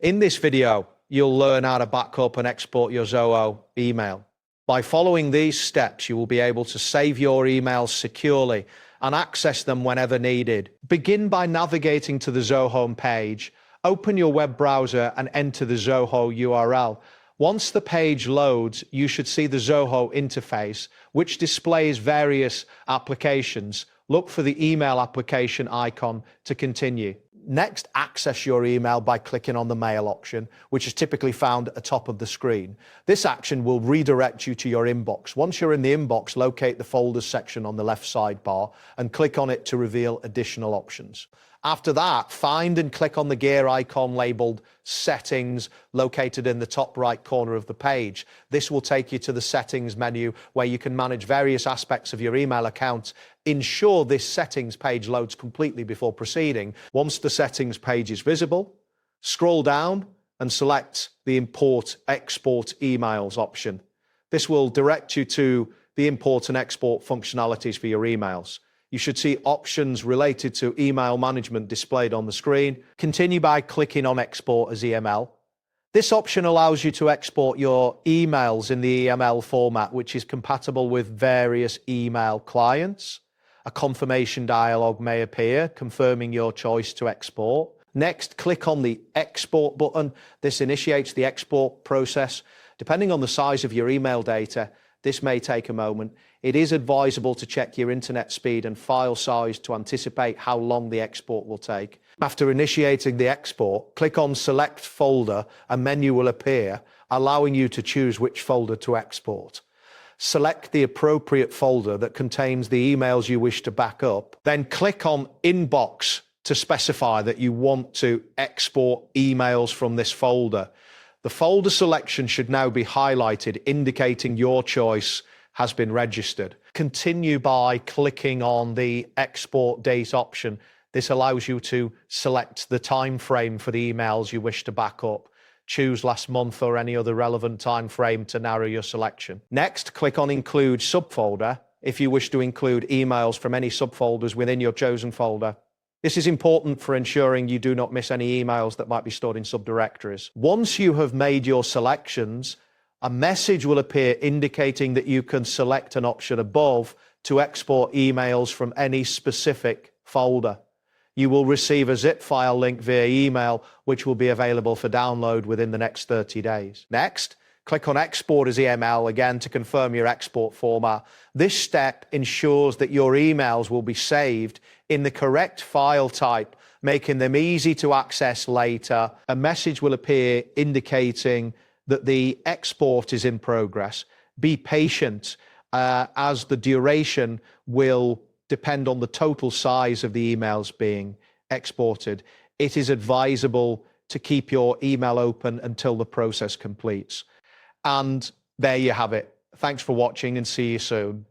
In this video, you'll learn how to backup and export your Zoho email. By following these steps, you will be able to save your emails securely and access them whenever needed. Begin by navigating to the Zoho home page. Open your web browser and enter the Zoho URL. Once the page loads, you should see the Zoho interface, which displays various applications. Look for the email application icon to continue. Next, access your email by clicking on the mail option, which is typically found at the top of the screen. This action will redirect you to your inbox. Once you're in the inbox, locate the folders section on the left sidebar and click on it to reveal additional options. After that, find and click on the gear icon labeled Settings, located in the top right corner of the page. This will take you to the Settings menu, where you can manage various aspects of your email account. Ensure this Settings page loads completely before proceeding. Once the Settings page is visible, scroll down and select the Import/Export Emails option. This will direct you to the import and export functionalities for your emails. You should see options related to email management displayed on the screen. Continue by clicking on Export as EML. This option allows you to export your emails in the EML format, which is compatible with various email clients. A confirmation dialog may appear, confirming your choice to export. Next, click on the Export button. This initiates the export process. Depending on the size of your email data, this may take a moment. It is advisable to check your internet speed and file size to anticipate how long the export will take. After initiating the export, click on Select Folder. A menu will appear, allowing you to choose which folder to export. Select the appropriate folder that contains the emails you wish to back up. Then click on Inbox to specify that you want to export emails from this folder. The folder selection should now be highlighted, indicating your choice has been registered. Continue by clicking on the Export Date option. This allows you to select the time frame for the emails you wish to back up. Choose last month or any other relevant time frame to narrow your selection. Next, click on Include Subfolder if you wish to include emails from any subfolders within your chosen folder. This is important for ensuring you do not miss any emails that might be stored in subdirectories. Once you have made your selections, a message will appear indicating that you can select an option above to export emails from any specific folder. You will receive a zip file link via email, which will be available for download within the next 30 days. Next, click on Export as EML again to confirm your export format. This step ensures that your emails will be saved in the correct file type, making them easy to access later. A message will appear indicating that the export is in progress. Be patient as the duration will depend on the total size of the emails being exported. It is advisable to keep your email open until the process completes. And there you have it. Thanks for watching and see you soon.